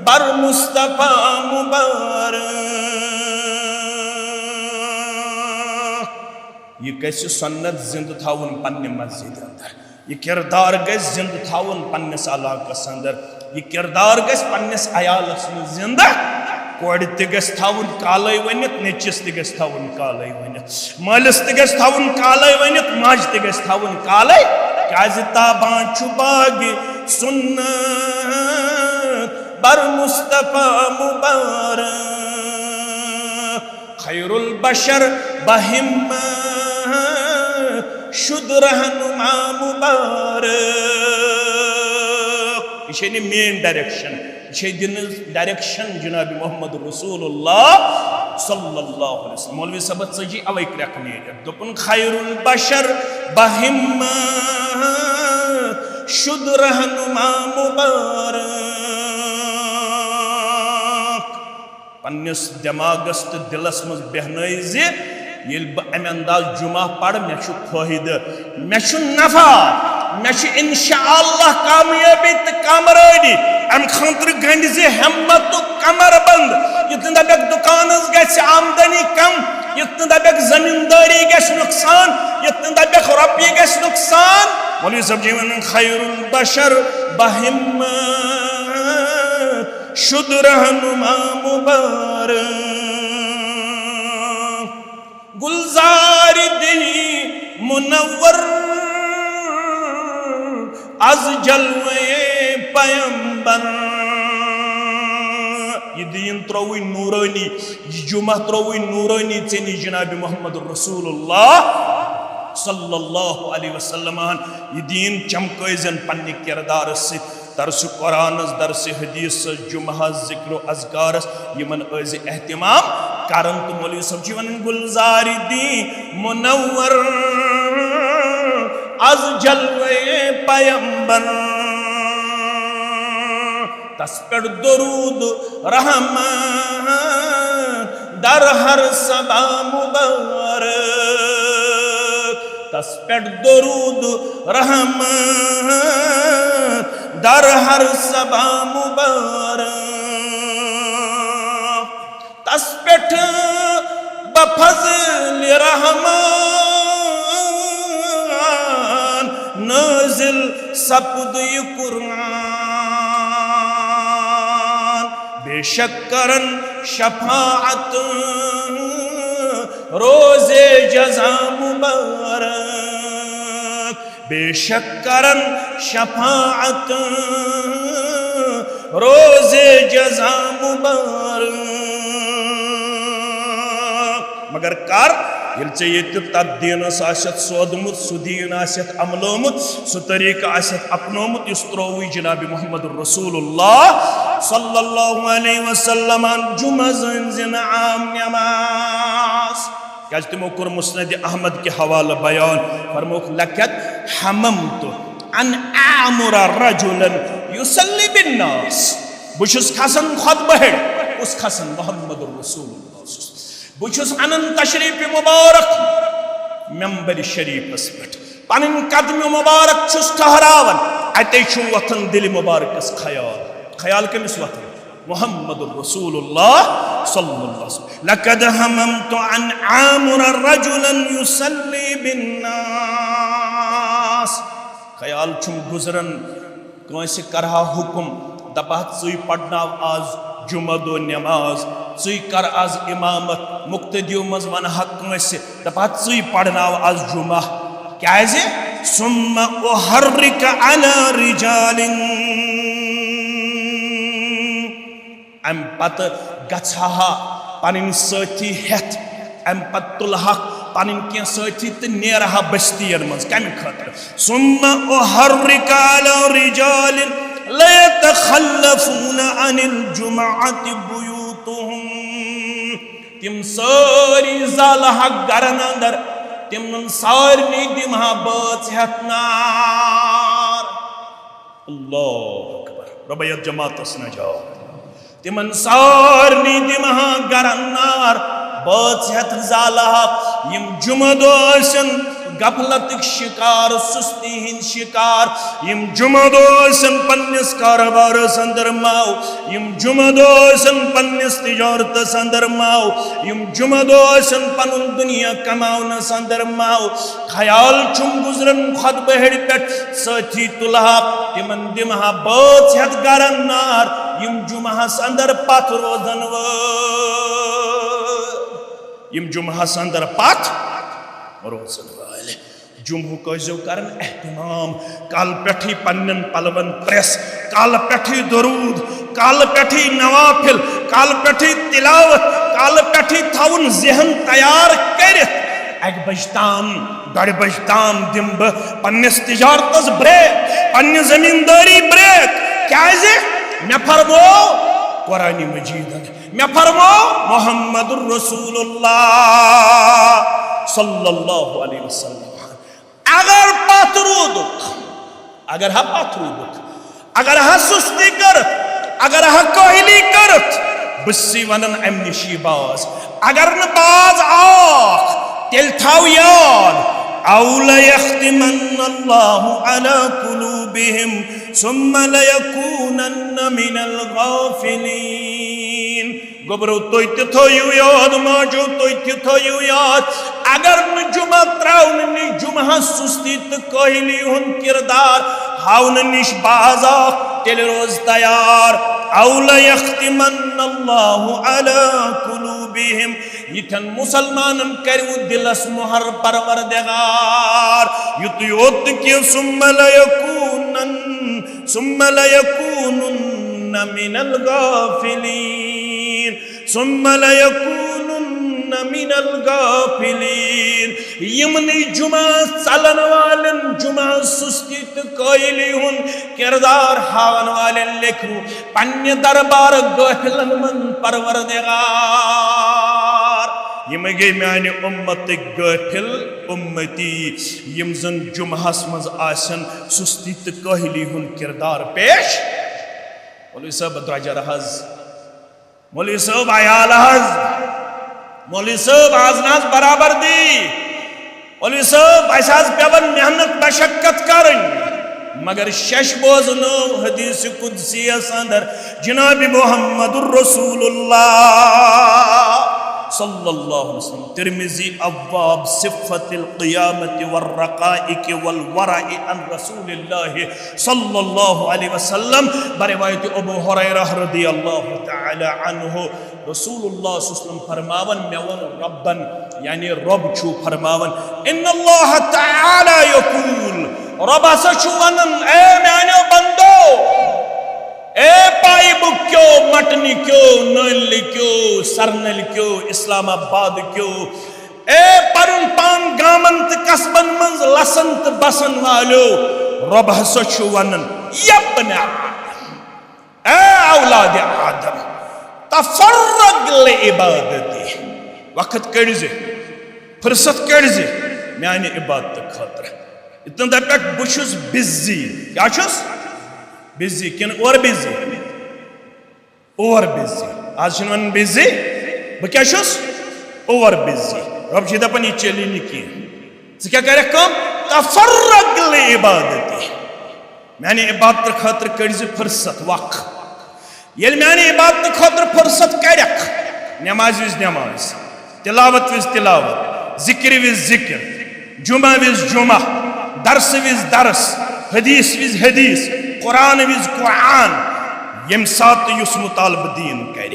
बर मुस्तफा मुबारक ये कैसे सुन्नत जिंद थावन पन्ने मस्जिद अंदर ये किरदार गस जिंद थावन पन्नस इलाकस अंदर ये किरदार गस पन्नस अयालस में जिंदा कोड़ ते गस थावन काले वनित नेचिस ते गस थावन काले वनित मालिस ते गस थावन काले वनित माज ते गस थावन काले काजी ताबा छु बागी सुन्नत बर मुस्तफा मुबारक खैरुल बशर बहिम्मा शुद्ध रहनुमा मुबारक ये मेन डायरेक्शन ये दिन डायरेक्शन जनाब मोहम्मद रसूलुल्लाह सल्लल्लाहु अलैहि वसल्लम मौलवी सबत सजी अवै रखने दोपन खैरुल बशर बहिम्मा शुद्ध रहनुमा मुबारक पन्नस दिमागस तो दिलस मज बहनई जे ये अम अंदाज जुमा पढ़ मे फायदे मे नफा मे इंशाअल्लाह कामयाबी तो कामरानी अम खतर गंड से हिम्मत तो कमर बंद युतन दबक दुकान गस आमदनी कम युतन दबक जमींदारी गस नुकसान युतन दबक रुपये गस नुकसान मौलवी सब जीवन खैरुल बशर बहिम्मत शुद्ध रहनुमा मुबारक गुलजार दिली मुनव्वर अज जलवे पैगंबर ये दीन त्रोवी नूरानी ये जुमा त्रोवी नूरानी चेनी जनाब मोहम्मद रसूलुल्लाह सल्लल्लाहु अलैहि वसल्लम ये दीन चमकजन पन्ने किरदार से दरस कुरान दरस हदीस जुमा जिक्र अज़कारस यमन अज एहतमाम कारण तो मौलवी सब जीवन गुलजारी दी मुनव्वर अज जलवे पैगंबर तस पर दरूद रहमान दर हर सबा मुबारक तस पर दरूद रहमान दर हर सबा मुबारक तस पेठ बफज़ल रहमान नाज़िल सपुद कुरान बेशक करन शफाअत रोज़े जज़ा मुबारक बेशक करन शफाअत रोज़े जज़ा मुबारक मगर कर ये तब्दीन सोदमुत सुदीन अमलोमुत सु तरीक़ अपनोमुत इस त्रोवी जनाब मोहम्मद रसूलुल्लाह सल्लल्लाहु अलैहि वसल्लम जुमा जिन आम नमाज क्या तमो कोर मुस्नद अहमद के हवाला बयान फरमोक लकत हममतु अन आमुरा रजुलन युसल्ली बिन्नास बुशुस खसन खुतबह उस खसन मोहम्मद रसूलुल्लाह बुछुस अनन तशरीफ मुबारक मेंबर शरीफस पे पन कदम मुबारक छुस ठहरावन अते छु वतन दिल मुबारकस ख्याल ख्याल कमिस वतन मोहम्मद रसूलुल्लाह सल्लल्लाहु अलैहि वसल्लम लक़द हममतु अन आमुर रजुलन युसल्ली बिन्नास ख्याल छु गुजरन कौसे करहा हुकुम दपा चुई पढ़ना आज जुमा दो नमाज चुई कर आज इमामत मुक्तदियों मज वन हक से दपा चुई पढ़ना आज जुमा क्या सुम्मा उहर्रिक अला रिजालिन अम पत गछहा पन साथी हेथ अम पत तुलहा पन क्या साथी तो नेरहा बस्तियन मज कम खतर सुम्मा उहर्रिका अला रिजाल ला यतखल्लफून अनिल जुमअति बुयूतुहुम तिम सारी ज़ालहा गरन अंदर तिमन सारनी दिमहा बच हेथ नार अल्लाह अकबर रबयत जमातस न जाओ तिमन सारनी दिमहा गरन नार बच हेथ ज़ालहा यम जुमदोसन गफलत शिकार सुस्ती हिंद शिकार यम जुमदोसन पन्निस कारोबार अंदर माओ यम जुमदोसन पन्निस तिजारत अंदर माओ यम जुमदोसन पनुन दुनिया कमाउन अंदर माओ ख्याल चुम गुजरन खुद बहड़ पे साथी तुलहा तिमन दिमहा बच हेथ गरन नार यम जुमहस अंदर पथ रोजन व यम जुमहस अंदर पथ रोजन वाले जुम्हु कजो करन एहतमाम काल पेठी पन्नन पलवन प्रेस काल पेठी दरूद काल पेठी नवाफिल काल पेठी तिलावत काल पेठी थाउन जहन तैयार करित अग बजताम डड़ बजताम दिम पन्निस तिजारतस ब्रेक पन्नि जमींदारी ब्रेक क्याजे मे फरमो कुरान मजीदन मे फरमो मुहम्मदुर रसूलुल्लाह सल्लल्लाहु अलैहि वसल्लम अगर पथरूदुक अगर हा पथरूदुक अगर हा सुस्ती करत अगर हा कोहली करत बसी वनन अमनिशी बाज अगर न बाज आख तिल थाव याद औला यख्तिमन्न अल्लाहु अला कुलूबिहिम सुम्मा लयकूनन्न मिनल गाफिलीन गोबरो तोय थयो याद माजो तोय थयो याद अगर न जुमा त्राउन नि जुमा सुस्ती तो कोहली हुन किरदार हाउन निश बाजा तेल रोज तैयार औला यख्तिमन्न अल्लाहु अला कुलूबिहिम यथन मुसलमानन करु दिलस मुहर परवरदिगार युत योत के सुम्मा लयकूनन्न मिनल गाफिलीन सुम्मा लयकूनन्न मिनल गाफिलीन यमनी जुमा चलन वालन जुमा सुस्ती तो कोयली हुन किरदार हावन वालन लेखु पन्य दरबार गाफिलन मन परवरदिगार यम गई माने उम्मत गाफिल उम्मती यम जन जुमहस मज आसन सुस्ती तो कोहली हुन किरदार पेश मौलवी साहब द्रजर हज मौलवी साहब आयाल हज मौलवी साहब आजनाज बराबर दी मौलवी साहब असाज पेवन मेहनत मशक्कत करन मगर शश बोजनो हदीस कुदसी अंदर जनाब मुहम्मदुर रसूलुल्लाह सल्लल्लाहु अलैहि वसल्लम तिरमिजी अब्वाब सिफ़तिल क़ियामति वर्रक़ाइक़ वल वराइ अन रसूलिल्लाह सल्लल्लाहु अलैहि वसल्लम बरिवायत अबू हुरैरा रज़ियल्लाहु तआला अन्हु रसूलुल्लाह सल्लल्लाहु अलैहि वसल्लम फरमावन मेवन रब्बन यानी रब छु फरमावन इन्नल्लाह तआला यक़ूल रब सचु वनन ए मानो बंदो ए पाइब क्यों मटनी क्यों नल क्यों सरनल क्यों इस्लामाबाद क्यों ए परुन पान गामंत कसबन मंज लसंत बसन वालो रब सचु वनन यब्ना ए औलाद आदम तफर्रग ले इबादती वक्त कड़जे फुर्सत कड़जे माने इबादत खातिर इतना दपक बुशुस बिजी क्या छुस बिजी किन और बिजी आज वन बिजी बह क्या छुस ओवर बिजी रब छ दपन यह चली न कह क्या कर तफर्रग ले इबादती माने इबादत खातिर कड़ज फुर्सत वक ये माने इबादत खातिर फुर्सत कड़क नमाज विज नमाज तिलावत विज तिलावत जिक्र विज जिक्र जुमा विज जुमा दर्स विज दर्स हदीस विज हदीस कुरान विज कुरान यम सात युस मुतालब दीन कर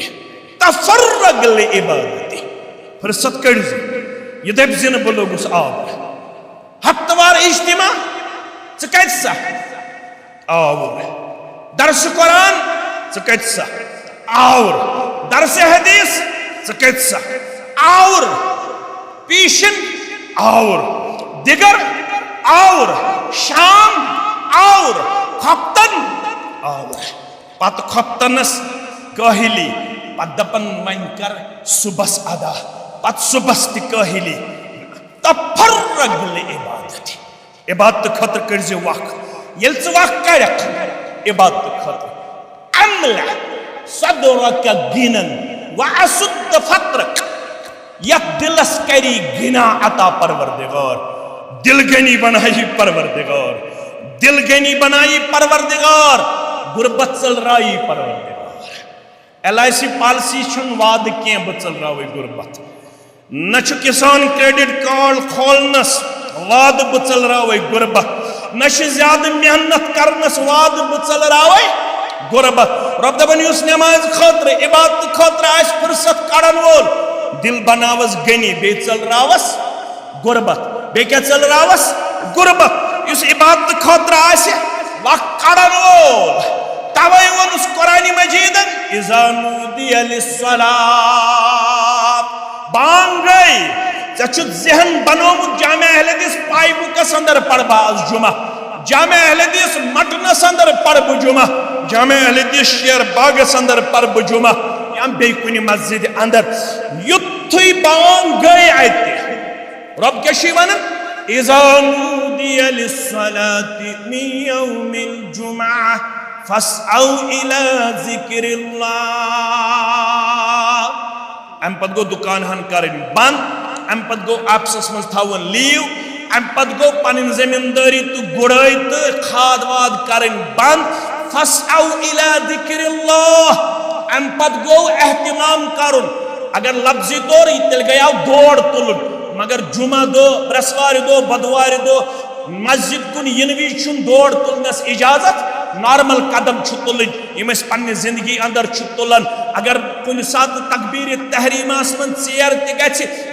तफर्रग ले इबादती फुर्सत कड़ज यह दपन बह लोगुस आव हफ्तवार इज्तिमा कत आव दर्स कुरान कत और दरस हदीस सा और पीशन और दिगर और शाम और खप्तन और पत खप्तनस कहली पत दपन वन कर सुबस अदा पत सुबस ति कहली तफर्रग इबादत खतर कर्ज वक ये वक कर इबादत खतर अमला सदरक गिनन व असुद्द फत्रक यह दिलस करी गिना अता परवरदिगार दिलगनी बनाई परवरदिगार दिलगनी बनाई परवरदिगार गुरबत चल राई परवरदिगार LIC पॉलिसी छन वाद के बचल रावे गुरबत न किसान क्रेडिट कार्ड खोलनस वाद बचल रावे गुरबत न ज्यादा मेहनत करनस वाद बचल रावे गुरबत रब दबन युस नमाज खतर इबादत खतर आस फुर्सत कड़न वोल दिल बनावस गनी बे चल रावस गुरबत बे क्या चल रावस गुरबत युस इबादत खतर आस वक कड़न वोल तवै वनुस कुरान मजीद इज़ा नूदिया लिस्सलात बांग गई चुत जहन बनोमुत जामे अहले हदीस पाइबुकस अंदर पढ़बा आज जुमा जामे अहले हदीस मटनस अंदर पढ़ब जुमा जामे अहले हदीस शेर बागस अंदर पढ़ब जुमा या बे कुनि मस्जिद अंदर युत्थुई बांग गई आयते रब के शिवन इज़ा नूदिया लिस्सलाति मिन यौमिल जुमा फस्औ इला ज़िक्रिल्लाह अम पद गो दुकान हन करन बंद अम पद गो आपस मज थावन लीव अम पद गो पनिन जमींदारी तो गुड़ाई तो खाद वाद करन बंद फस्औ इला ज़िक्रिल्लाह अम पद गो एहतिमाम करुन अगर लफ्जी तौर तेल गया दौड़ तुलन मगर जुमा दो बृहस्पति दो बुधवार दो मस्जिद कुन यनवी छुन दौड़ तुलनस इजाजत नॉर्मल कदम तुलन यम जिंदगी अंदर तुलन अगर कुन सात तकबीर तहरीमास मन चेर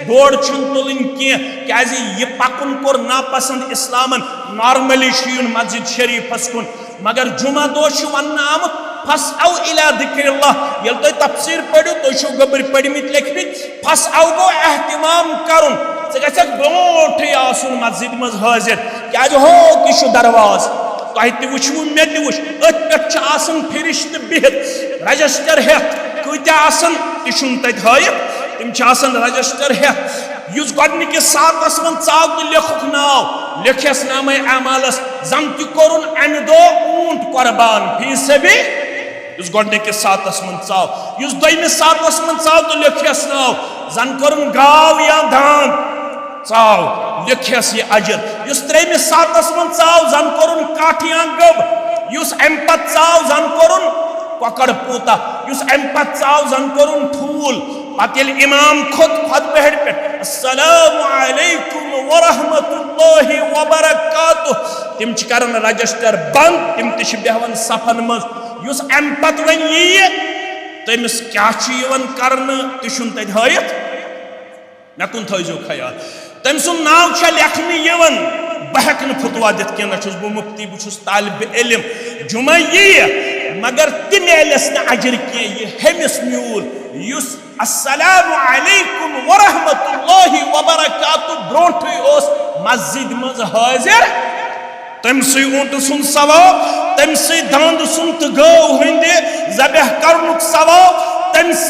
दौड़ तुलन क्या यह पकुन कोर नापसंद इस्लामन नॉर्मली मस्जिद शरीफस कुन मगर जुमा दो वन आमुत फस्औ इला ज़िक्रिल्लाह यल तुम तफसीर पढ़ो तुम गबर पढ़मित लिखमित फस्औ गो एहतिमाम करुन गो ब्रोठे आसुन मस्जिद मज हाजिर क्या हो कि दरवाज तुह तु मे तु अथ पे फिरिश्त बिहित रजिस्टर हेत कत्या तुम तत हायत तम रजिस्टर हेत युस गोडनिकिस सातस मन चाव तो लेखुक नाव लिखस नामे अमालस जन तु कोरुन अमि दो ऊंट कुर्बान फी सबी युस गोडनिकिस सातस मन चाव युस दोयमिस सातस मन चाव तो लिखस नाव जन कोरुन गाव या दांद चाव लिखस ये अजर युस त्रेमिस सातस मन चाव जन कोरुन काठ या गब युस अम पत चाव जन कोरुन ककड़ पूता युस अम पत चाव जन कोरुन ठूल पत येल इमाम खुतबह पे अस्सलामु अलैकुम व रहमतुल्लाहि व बरकातुहु तिम छ करन रजिस्टर बंद तिम तिश बेहवन सफन मज युस अम पत वन ये तमिस क्या यवन करन तुम तत हायत मे कुन थो ख्याल तम सुन नाव लेखन यवन बह फतवा दित कह बह मुफ्ती बह तालिब इल्म जुमा ये मगर ति मेलस न अजर कह हमिस म्यूल युस अस्सलामु अलैकुम व रहमतुल्लाहि व बरकातुहु ब्रोठे मस्जिद मज हाजिर तमस ऊंट सुन सवाब तमस दांद सुन तो गौ हंद जबह करनुक सवाब तमस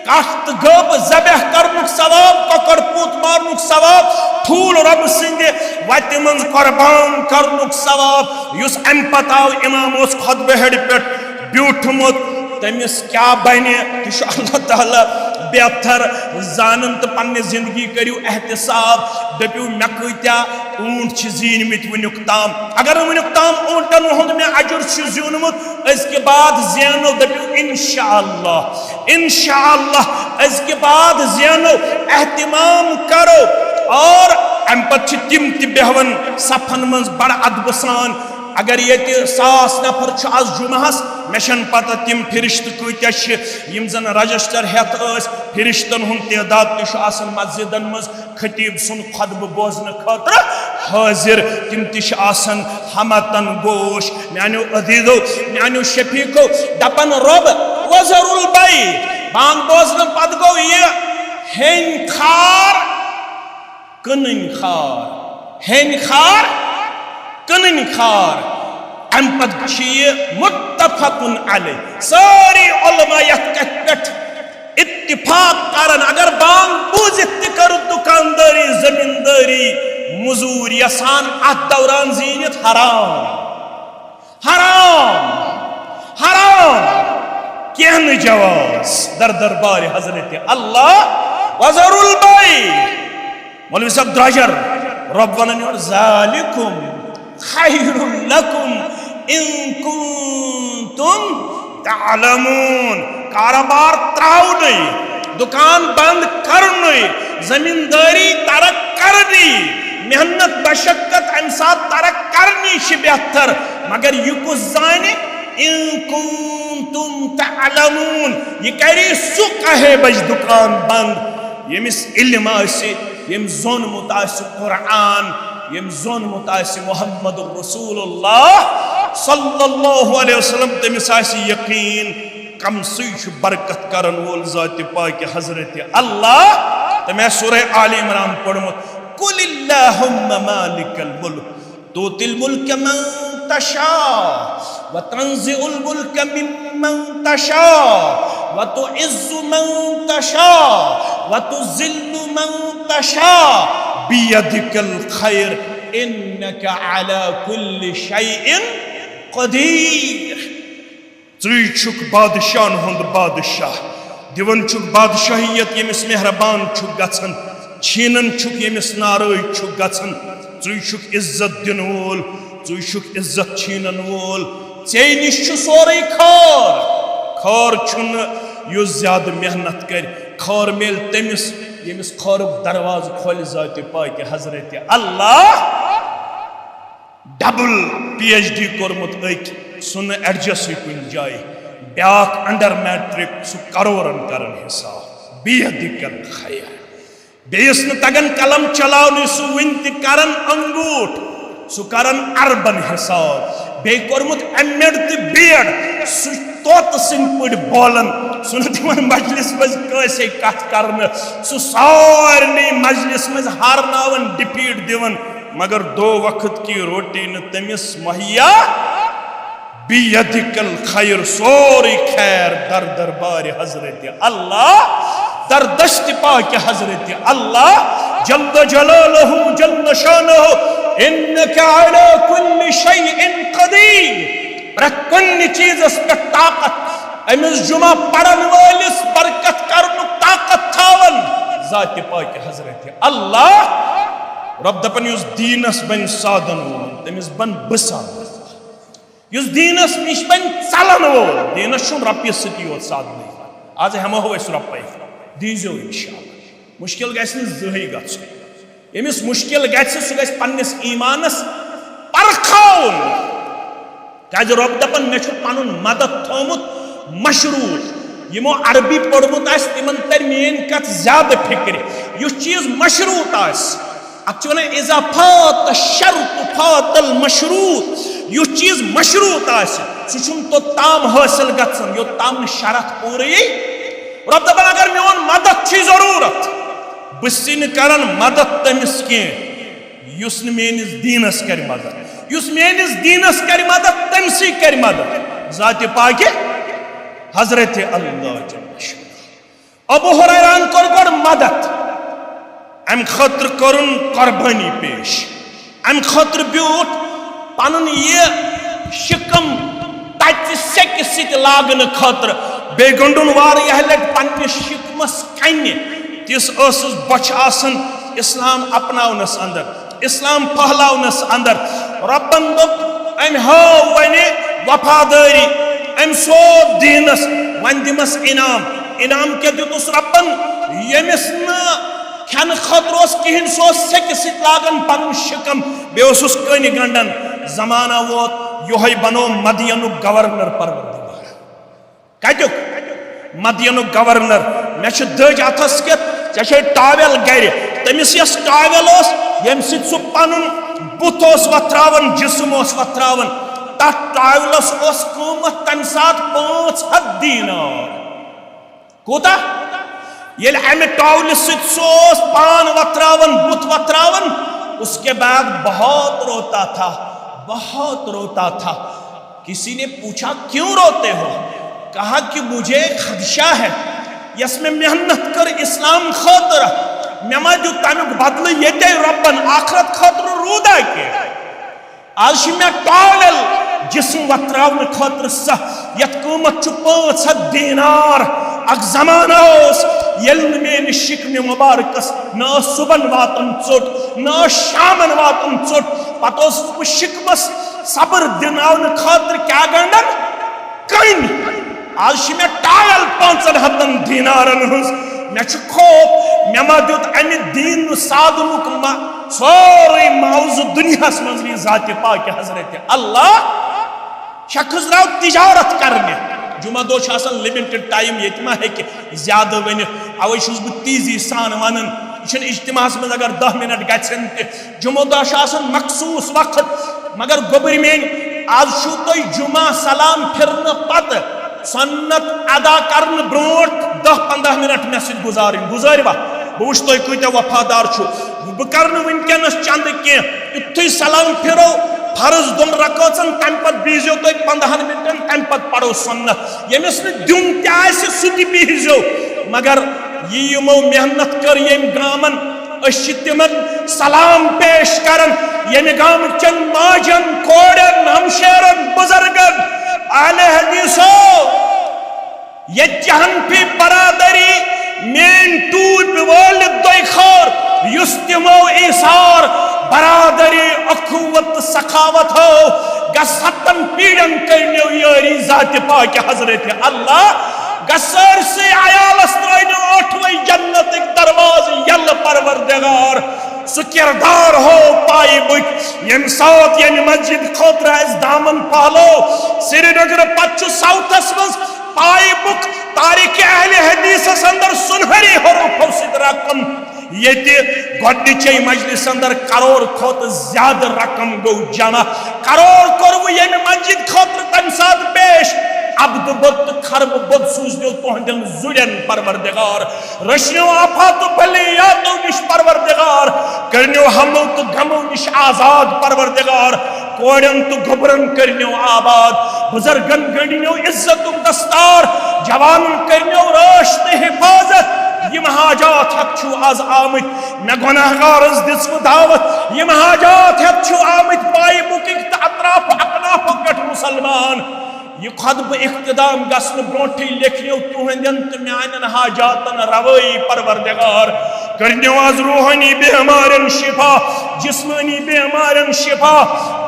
कत गब जबह करनुक सवाब ककड़ पूत मारनुक सवाब ठूल रब सिंद वत मज कुर्बान करनुक सवाब युस अम पत आव इमाम खुतबह पे ब्यूठमुत तमिस क्या बने तह अल्लाह ताला बेहतर जानन तो पन्ने जिंदगी करू एहतिसाब दपू मे कत्या ऊंट जीनमित वनुक ताम अगर वनुक ताम ऊंटन हुंद मे अजुर ज्यूनमुत इसके बाद ज़ेनो दपू इंशाअल्लाह इंशाअल्लाह इसके बाद ज़ेनो एहतिमाम करो और अम पत तिम ति बेहवन सफन मज बड़ अदब सान अगर ये 1000 नफर आज जुमाहस मेशन पता तिम फिरिश्त कत्या यम जन रजिस्टर हेत फिरिश्तन हुन तादाद तह मस्जिदन मज खतीब सुन खुतब बोजन खतर हाजिर तिम तह हमतन गोश मानो अदीजो मानो शफीको दपन रब वज़रुल बै बांग बोजन पद गो ये हेन खार कनन खार हेन खार कनन खार अम पद मुत्तफकुन अलैह सारी उलमा इत्तिफाक करन अगर बांग बूजित कर दुकानदारी जमींदारी मजूर यसान अत दौरान जीनित हराम हराम हराम क्या न जवाज दर दरबार हजरत अल्लाह वज़रुल बै मौलवी साहब द्राजर रब वनन ज़ालिकुम खैरुल लकुम इन कुंतुम तालमून कारोबार त्राउन दुकान बंद करन जमींदारी तरक करनी मेहनत बशक्कत अम साथ तरक करनी बेहतर मगर यह कुछ जाने इन कुंतुम तालमून ये करी सु कहे बज दुकान बंद यमिस इल्म आसि यम जोनमुत आसि कुरान यम जोनमुत आसि मुहम्मदुर रसूलुल्लाह सल्लल्लाहु अलैहि वसल्लम तमिस आसि यकीन कम सुच बरकत करन वोल जाति पाक हजरत अल्लाह तमे सूरह आल इमरान पढ़मुत कुलिल्लाहुम्मा मालिकल मुल्क तुतिल मुल्क मन तशा व तंज़िउल मुल्क मिम्मन तशा व तुइज़्ज़ु मन तशा व तुज़िल्लु मन तशा बियदिकल खैर इन्नका अला कुल्लि शैइन क़दीर चुक बादशाहन हुंद बादशाह दिवन चुक बादशाहियत यमिस मेहरबान चुक गछन छीनन चुक यमिस नाराज चुक गछन चुक इज्जत दिन वोल चुक इज्जत छीनन वोल चे निश सोरे खार खार छुन युस ज्यादा मेहनत कर खार मेल तमिस यमिस खारुक दरवाज खोल जाति पाक हजरत अल्लाह डबल PhD कोरमुत सुन एडजस्ट कुन जाए ब्याक अंडर मैट्रिक सु करोरन करन हिसाब बियदिकल खैर बेस न तगन कलम चलावन सु विनति करन अंगूठ सु करन अरबन हिसाब बे कोरमुत एमएड ते बीएड सु तोत सिंह पड बोलन सुन तिमन मजलिस मज कैसे कथ करन सु सारनी मजलिस मज हारनावन डिफीट दिवन मगर दो वक्त की रोटी न तमिस मुहैया बियदिकल खैर सोरी खैर दर दरबार हजरत अल्लाह दर दश्त पाक हजरत अल्लाह जल्ल जलालहु जल्ल शानहु इन्नका अला कुल्लि शैइन क़दीर प्रकुन चीज़स पे ताकत अमिस जुमा पढ़न वालिस बरकत करनु ताकत थावन जात पाक हजरत अल्लाह रब दपन युस दीनस बन साधन वोल तमिस बन बसान युस दीनस निश बन चलन वोल दीनस छुन रपियस सती योत साधन आज हम हो इस रपय दीजो इंशाअल्लाह मुश्किल गस न जही गछ यमिस मुश्किल गछ सु गस पन्निस ईमानस परखाउन काज रब दपन मे छु पनुन मदद थोमुत मशरूत यमो अरबी पढ़मुत आस तिमन तर मेन कथ ज्यादा फिक्र युस चीज मशरूत आस अब इज़ा फात शर्त फातल मशरूत यु चीज मशरूत सुन तो ताम हासिल गन यो ताम शरत पूरे रब दपन अगर मोन मदद की जरूरत बह करन मदद तमिस कस मेनिस दीनस कर मदद युस मेनिस दीनस कर मदद तमसी कर मदद जात पाक हजरत अल्लाह अबू हुरैरान कर गोड़ मदद अम खतर करुन कुर्बानी पेश अम खतर ब्यूट पनुन ये शिकम तत सेक सित लागन खतर बे गंडुन वारियाह लट पन्ने शिकमस कन्ने तिस असुस बच आसन इस्लाम अपनावनस अंदर इस्लाम फहलावनस अंदर रब्बन दोप अम हाव वने वफादारी अम सो दीनस वन दिमस इनाम के दितुस रब्बन यमिस न खन खतरोस कहिन सो सेक सित लागन पन शिकम बेउसुस कनि गंडन जमाना वोत योहै बनो मदियनु गवर्नर परवरदिगार कजुक मदियनु गवर्नर मे छ दज अथस के छे टावेल गर तमिस यस टावेल ओस यम सित सु पनुन बुत ओस वथरावन जिस्म ओस वथरावन टावलस कीमत तम सात 500 दीनार कोता ये अमे टावल सो पान वत्रावन बुत वत्रावन। उसके बाद बहुत रोता था। किसी ने पूछा क्यों रोते हो? कहा कि मुझे खदशा है यसमें मेहनत कर इस्लाम खातर मे मा दु तमुक बदल ये रबन आखरत खातर रूदा के आज मे टावल जिस्म वत्रावन खातर सह यत कीमत 500 दीनार। अक जमाना मे शिकन मुबारकस न सुबन वातन चोट न शामन वातन चोट पे शिकमस सबर दिन खातर क्या गंडन कन। आज मे टावल 500 दीनारन मे खौफ मे मा दुत अमि दीन साधनुक सोरे माउज दुनिया मज जाति पाक हजरत अल्लाह शख्स द्राव तिजारत करने। जुमा दो लिमिटेड टाइम ये मा है ज्यादा वन अवे बह तेजी सान वन यह इज्तिमास मज अगर 10 मिनट गन जुमो दह मखसूस वक्त मगर गोबर मेन आज तुम जुमा सलाम फिरन पत सन्नत अदा करन ब्रोट 10-15 मिनट मे सत गुजारवा बह वुच तुम कूत वफादार बह कर वनकस चंद कह युथु सलाम फिरो फर्ज 2 रकातन तम पे बीजो तुम 15 मिनटन तम पे पढ़ो सन्नत यमिस दिन तह बीजो मगर यमो मेहनत कर यम गामन तिमन सलाम पेश कर यम गाम चन माजन कोड़न हमशेरन बुजुर्गन आले हदीसो ये जहनफी बरादरी मेन टूट वोल दोखर युस तिमो ईसार बरादरी अखुवत सखावत हो गसतन पीड़न करने यारी जाति पाक हजरत अल्लाह गसर से आयालस त्रैनो 8वें जन्नत दरवाज यल परवरदिगार सु किरदार हो पाई बुक यम साथ यम मस्जिद खोत्र दामन पालो श्रीनगर पच्चू साउथस मज पाई बुक तारीख अहले हदीस अंदर सुनहरी हरूफो सिद रकम ये गोडे मजलिस अंदर करोड़ खोत ज्यादा रकम गो जमा करोड़ कर्व यम मस्जिद खोत्र तम साथ पेश अब्द बुत खरब बुत सूज दो तुहंदन जुड़न परवरदिगार रशनो आफात बलियातो निश परवरदिगार करनो हमो तो गमो निश आजाद परवरदिगार कोड़न तो घबरन करनो आबाद बुजुर्गन गणिनो इज्जत दस्तार जवान करनो राश्त हिफाजत यम हाजात हक आज आमत मे गुनाहगार दिसव दावत यम हाजात हक आमत पाई बुकिक अतराफ अकनाफ पे मुसलमान यह खुतब इख्तिदाम गसन ब्रोठी लिखो तुहंदन तो मान हाजातन रवई परवरदिगार करनो आज रूहानी बेमारन शिफा जिस्मानी बेमारन शिफा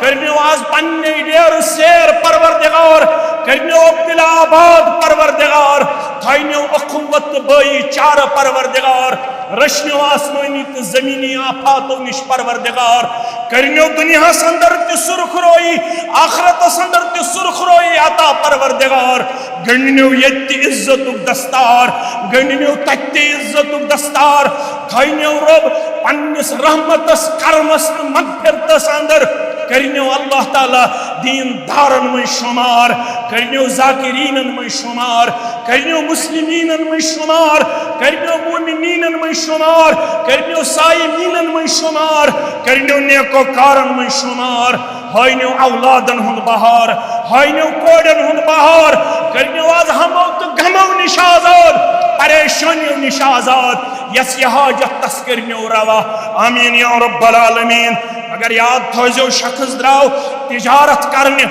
करनो आज पन्ने डेर सैर परवरदिगार करनो अब्दुल्ला आबाद परवरदिगार थाइनो अखुवत बई चार परवरदिगार रशनो आसमानी तो जमीनी आफातो निश परवरदिगार करनो दुनिया संदर ते सुरखरोई आखिरत संदर ते सुरखरोई अता परवरदिगार गणनो यत इज्जत दस्तार गणनो तत इज्जत दस्तार थाइनो रब पन्निस रहमतस करमस मगफिरतस अंदर करनो अल्लाह ताला दीन दारन में शुमार करनो जाकिरीनन में शुमार करनो मुस्लिमीनन में शुमार करनो मोमिनीनन में शुमार करनो साइमीनन में शुमार करनो नेकोकारन में शुमार हाइनो औलादन हुन बहार हाइनो कोडन हुन बहार करनो आज हमो तो गमो निशाजाद परेशानियों निशाजाद यस हाजत तस्करनो रवा आमीन या रब्बल आलमीन। अगर याद थो शख्स द्राव तिजारत करने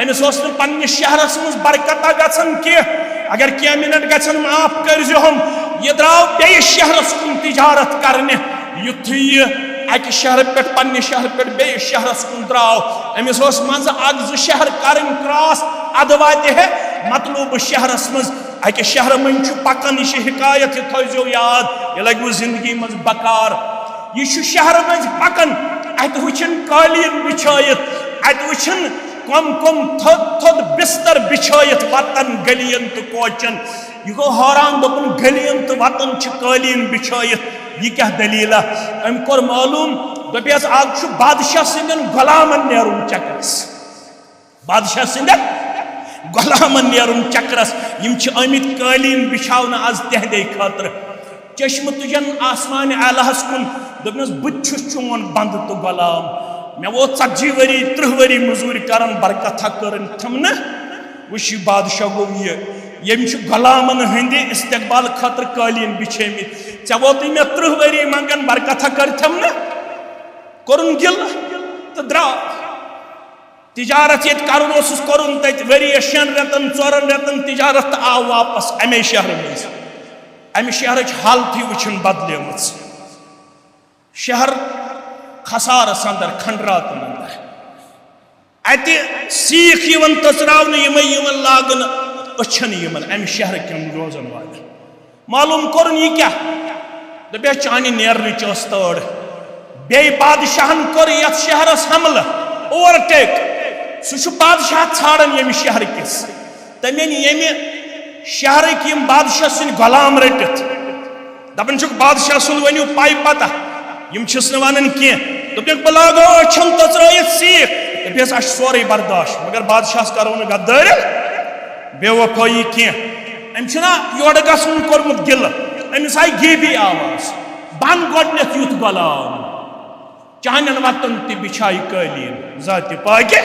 अमिस पे शहरस मज बरकत गन कह अगर क्या मिनट गन माफ कर हम यह द्राव बे शहरस कुन तिजारत करने युथ यह अक शहर पे पे शहर पे बे शहरस कुन द्राव अमिस मज अक 2 शहर कर क्रॉस अद वात है मतलूब शहरस मज अक शहर मन पकन यह हिकायत थो याद यह लगो जिंदगी मज बकार यह शहर मज पकन अत वुचन कालीन बिछायत अत वुचन कम कम थद थद बिस्तर बिछायत वतन गलियन तो कोचन यह गो हैरान दोपन गलियन तो वतन कालीन बिछायत यह क्या दलील अम कोर मालूम दपियस आज बादशाह सिंदन गुलामन नेरुन चकरस बादशाह सिंदन गुलामन नेरुन चक्रस यम आमित कालीन बिछावन आज तेहदे खातर चश्म तुजन आसमान आलहस कुन दोपनस बुछुस चोन बंद तो गुलाम मे वो 40 वरी 30 वरी मजूरी करन बरकत करन थमन वशी बादशाह गो यम गुलामन हंदे इस्तकबाल खातर कालीन बिछेमित चे वोत मे 30 वरी मंगन बरकत कर थमन कोरुन गिल तो द्राव तिजारत ये करुन कोरुन तत वरी 6 रेतन 4 रेतन तिजारत आव वापस अमे शहर मज अमे शहर हालत वुन बदल शहर खसार अंदर खंडरात अंदर अत सीख तचरावन यम लागन अच्छन यमन अमे शहर कन रोजन वाल मालूम कोरुन यह क्या दपे चानि नेरन तड़ बे बादशाहन कोर यथ शहरस हमल ओवरटेक सह बादशाह छाड़न यम शहर किस तमें यम शहर यम बादशाह सुन गुलाम रटित दपन बादशाह सुन वनु पाई पता यम वन कह दोपक बह लागो अच्छन तचर सीख दपस अ सोरे बर्दाश्त मगर बादशाह करो न गद्दारी बेवफाई कह अमना योर गसन कोर्मुत गिल अमिस आई गेबी आवाज बन गोडनेथ युथ गुलाम चाहन वतन ति बिछाई कालीन जाति पाके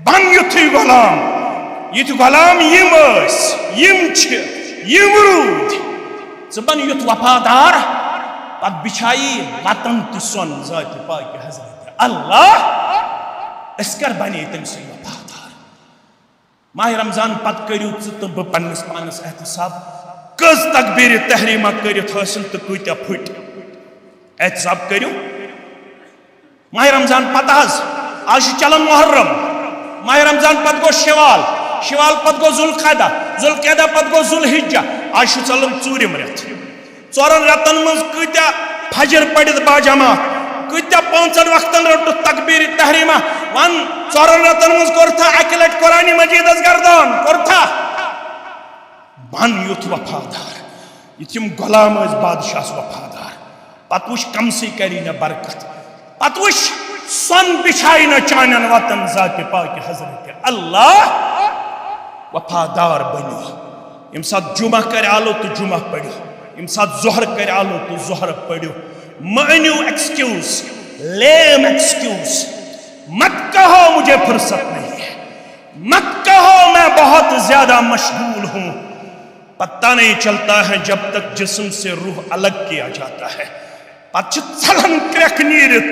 बन युथी गुलाम यम रूद बन युथ वफादार पत बिछाई वतन तुन जाति पाके हजरत अल्लाह कर बने तम सी वफादार माह रमजान पत करू तो बह पन्नस पानस एहतसाब कस तकबीर तहरीमा करित हासिल तो कूत्या फुट एहतसाब करू माह रमजान पत आज चलान मुहर्रम माह रमजान पत गो शवाल पत गो जुल्कैदा पत गो जुल्हिज्जा आज चलान 4 रेत 4 रेतन मज कूत्या फजर पढ़ित बाजमात कूत्या 5 वक्तन रटु तकबीर तहरीमा वन 4 रेतन मज कोरथा अकि लट कुरान मजीद गर्दान कोरथा बन युथ वफादार यम गुलाम बादशाह वफादार पत वुच कम से करी न बरकत पत वुच सन बिछाई न चानन वतन जाति पाक हजरत अल्लाह वफादार बनो यम सात जुमा कर आलो तो जुमा पढ़ो यम सात जोहर कर आलो तो जोहर पढ़ो मानो एक्सक्यूज लेम एक्सक्यूज मत कहो मुझे फुर्सत नहीं है मत कहो मैं बहुत ज्यादा मशगूल हूं पता नहीं चलता है जब तक जिस्म से रूह अलग किया जाता है पलन क्रक नीरित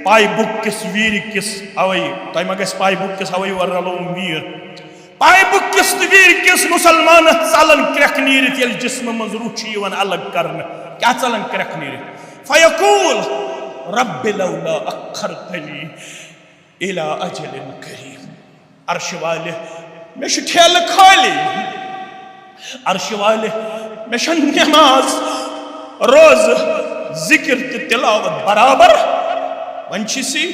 पाई बुक किस वीर किस अवै तह मा पाई बुक किस अवै वर रलोम वीर पाई बुक किस वीर किस मुसलमान चलन क्रक नीरित ये जिस्म मज रूह अलग कर क्या चलन क्रक नीरित फयकूल रब्बि लौला अख्खरतनी इला अजलिन करीम अर्श वाले मे ठेल खाली अर्श वाले मे नमाज रोज जिक्र तो तिलावत बराबर वंशी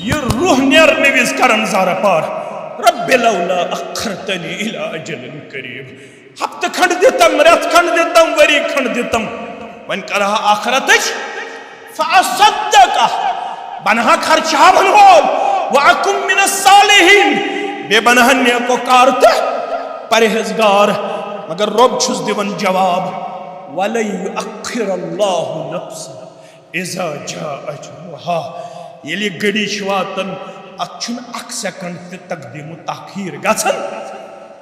ये रूह नेर नविज करन ज़ारा पार रब्बि लौला अख्खरतनी इला अजलिन करीब हफ्त खंड दितम रेत खंड दितम वरी खंड दितम वन कर आखरत फअसद्दक़ बनहा खर्चा बनवोल व अकुम मिनस सालिहीन बे बनहा नेकोकार तो परहेजगार मगर रब छुस दिवन जवाब वलै युअख्खिरुल्लाहु नफ्सन इज़ा जाअ अजलुहा येली गड़ी वातन अछुन 1 सेकंड तकदीम ताखीर गछन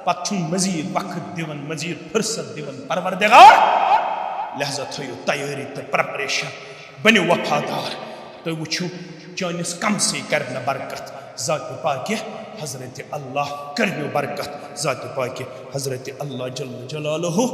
पछुन मजीद वक्त दिवन मजीद फुर्सत दिवन परवरदिगार लिहाजा थयो तैयारी तो प्रिपरेशन बनो वफादार तो वुचु चानिस कम से करना बरकत ज़ात पाक हजरत अल्लाह करनो बरकत ज़ात पाक हजरत अल्लाह जल्ल जलालुहु।